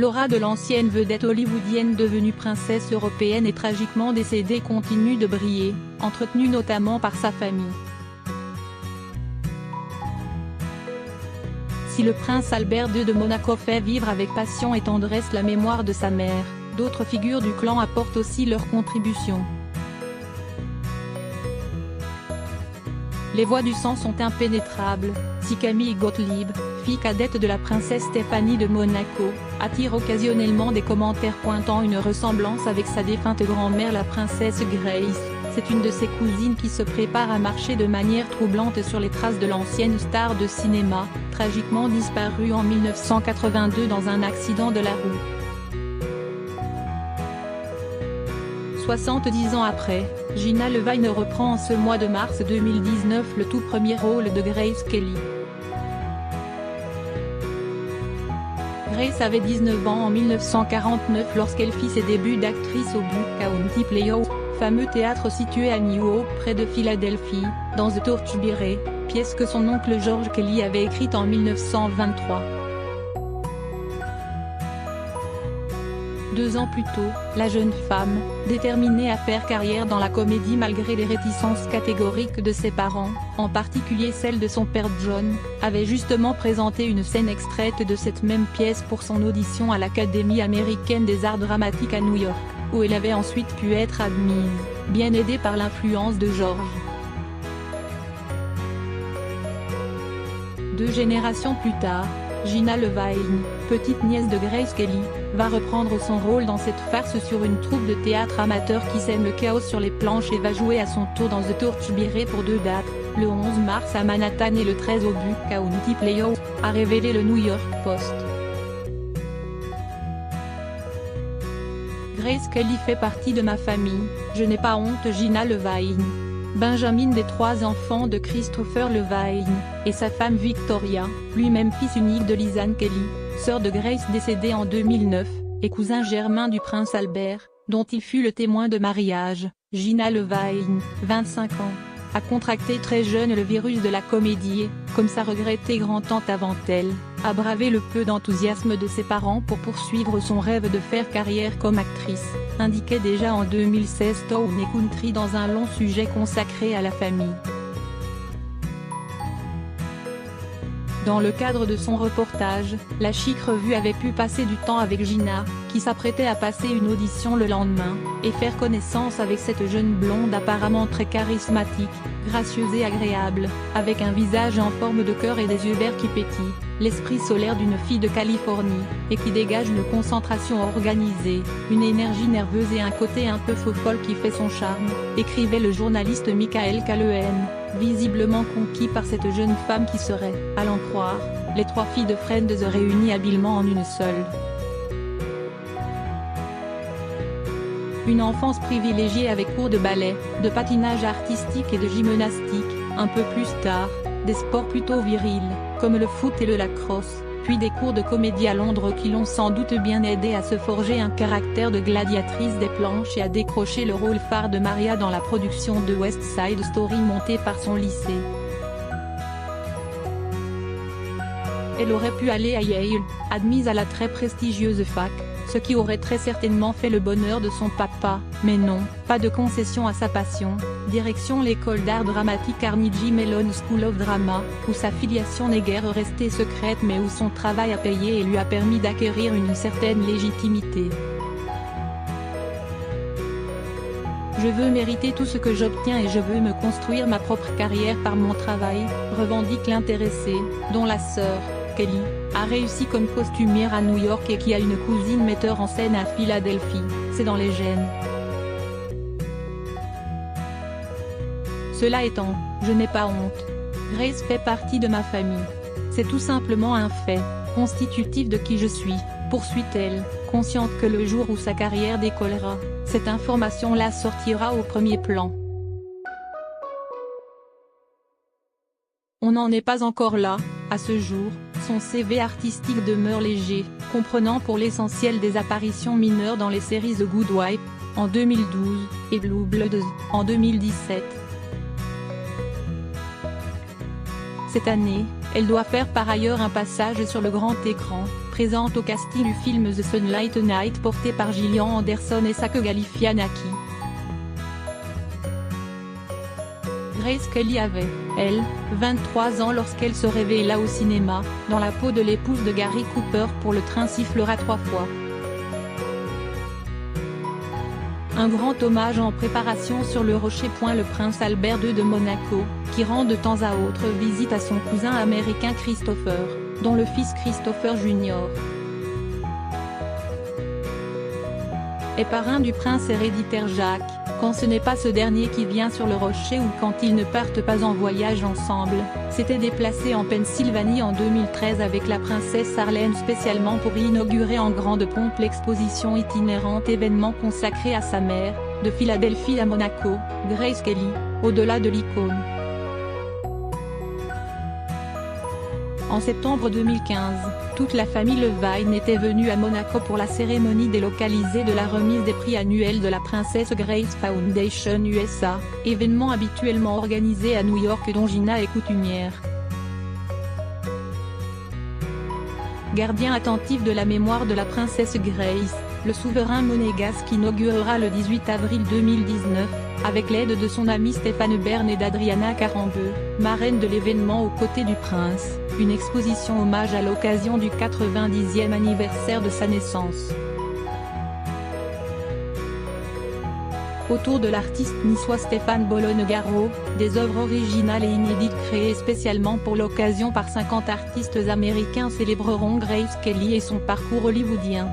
Laura, de l'ancienne vedette hollywoodienne devenue princesse européenne et tragiquement décédée, continue de briller, entretenue notamment par sa famille. Si le prince Albert II de Monaco fait vivre avec passion et tendresse la mémoire de sa mère, d'autres figures du clan apportent aussi leur contribution. Les voix du sang sont impénétrables. Si Camille Gottlieb, fille cadette de la princesse Stéphanie de Monaco, attire occasionnellement des commentaires pointant une ressemblance avec sa défunte grand-mère la princesse Grace, c'est une de ses cousines qui se prépare à marcher de manière troublante sur les traces de l'ancienne star de cinéma, tragiquement disparue en 1982 dans un accident de la route. 70 ans après, Gina Levine reprend en ce mois de mars 2019 le tout premier rôle de Grace Kelly. Grace avait 19 ans en 1949 lorsqu'elle fit ses débuts d'actrice au Buck County Playhouse, fameux théâtre situé à New Hope près de Philadelphie, dans The Torchbearer, pièce que son oncle George Kelly avait écrite en 1923. 2 ans plus tôt, la jeune femme, déterminée à faire carrière dans la comédie malgré les réticences catégoriques de ses parents, en particulier celle de son père John, avait justement présenté une scène extraite de cette même pièce pour son audition à l'Académie américaine des arts dramatiques à New York, où elle avait ensuite pu être admise, bien aidée par l'influence de George. 2 générations plus tard, Gina Levine, petite nièce de Grace Kelly, va reprendre son rôle dans cette farce sur une troupe de théâtre amateur qui sème le chaos sur les planches et va jouer à son tour dans The Torchbearer pour 2 dates, le 11 mars à Manhattan et le 13 au Buck County Playhouse, a révélé le New York Post. Grace Kelly fait partie de ma famille, je n'ai pas honte. Gina Levine. Benjamin des 3 enfants de Christopher Levine, et sa femme Victoria, lui-même fils unique de Lisanne Kelly, sœur de Grace décédée en 2009, et cousin germain du prince Albert, dont il fut le témoin de mariage. Gina Levine, 25 ans, a contracté très jeune le virus de la comédie et, comme sa regrettée grand-tante avant elle, a bravé le peu d'enthousiasme de ses parents pour poursuivre son rêve de faire carrière comme actrice, indiquait déjà en 2016 Town & Country dans un long sujet consacré à la famille. Dans le cadre de son reportage, la Chic Revue avait pu passer du temps avec Gina, qui s'apprêtait à passer une audition le lendemain, et faire connaissance avec cette jeune blonde apparemment très charismatique, gracieuse et agréable, avec un visage en forme de cœur et des yeux verts qui pétillent, l'esprit solaire d'une fille de Californie, et qui dégage une concentration organisée, une énergie nerveuse et un côté un peu faux-folle qui fait son charme, écrivait le journaliste Michael Calehen, visiblement conquis par cette jeune femme qui serait, à l'en croire, les 3 filles de Friends réunies habilement en une seule. Une enfance privilégiée avec cours de ballet, de patinage artistique et de gymnastique, un peu plus tard, des sports plutôt virils, comme le foot et le lacrosse, puis des cours de comédie à Londres qui l'ont sans doute bien aidé à se forger un caractère de gladiatrice des planches et à décrocher le rôle phare de Maria dans la production de West Side Story montée par son lycée. Elle aurait pu aller à Yale, admise à la très prestigieuse fac, ce qui aurait très certainement fait le bonheur de son papa, mais non, pas de concession à sa passion, direction l'école d'art dramatique Carnegie Mellon School of Drama, où sa filiation n'est guère restée secrète mais où son travail a payé et lui a permis d'acquérir une certaine légitimité. Je veux mériter tout ce que j'obtiens et je veux me construire ma propre carrière par mon travail, revendique l'intéressée, dont la sœur, Kelly, a réussi comme costumière à New York et qui a une cousine metteur en scène à Philadelphie, c'est dans les gènes. Cela étant, je n'ai pas honte. Grace fait partie de ma famille. C'est tout simplement un fait, constitutif de qui je suis, poursuit-elle, consciente que le jour où sa carrière décollera, cette information-là sortira au premier plan. On n'en est pas encore là, à ce jour, son CV artistique demeure léger, comprenant pour l'essentiel des apparitions mineures dans les séries The Good Wife, en 2012, et Blue Bloods, en 2017. Cette année, elle doit faire par ailleurs un passage sur le grand écran, présente au casting du film The Sunlight Knight porté par Gillian Anderson et Zach Galifianakis. Grace Kelly avait, elle, 23 ans lorsqu'elle se révéla au cinéma, dans la peau de l'épouse de Gary Cooper pour Le train sifflera 3 fois. Un grand hommage en préparation sur le rocher. Le prince Albert II de Monaco, qui rend de temps à autre visite à son cousin américain Christopher, dont le fils Christopher Jr. est parrain du prince héréditaire Jacques, quand ce n'est pas ce dernier qui vient sur le rocher ou quand ils ne partent pas en voyage ensemble, s'était déplacé en Pennsylvanie en 2013 avec la princesse Harlene spécialement pour y inaugurer en grande pompe l'exposition itinérante événement consacré à sa mère, de Philadelphie à Monaco, Grace Kelly, au-delà de l'icône. En septembre 2015, toute la famille Levaille était venue à Monaco pour la cérémonie délocalisée de la remise des prix annuels de la Princess Grace Foundation USA, événement habituellement organisé à New York dont Gina est coutumière. Gardien attentif de la mémoire de la princesse Grace, le souverain monégasque inaugurera le 18 avril 2019, avec l'aide de son ami Stéphane Bern et d'Adriana Carambeu, marraine de l'événement aux côtés du prince, une exposition hommage à l'occasion du 90e anniversaire de sa naissance. Autour de l'artiste niçois Stéphane Bologne-Garreau, des œuvres originales et inédites créées spécialement pour l'occasion par 50 artistes américains célébreront Grace Kelly et son parcours hollywoodien.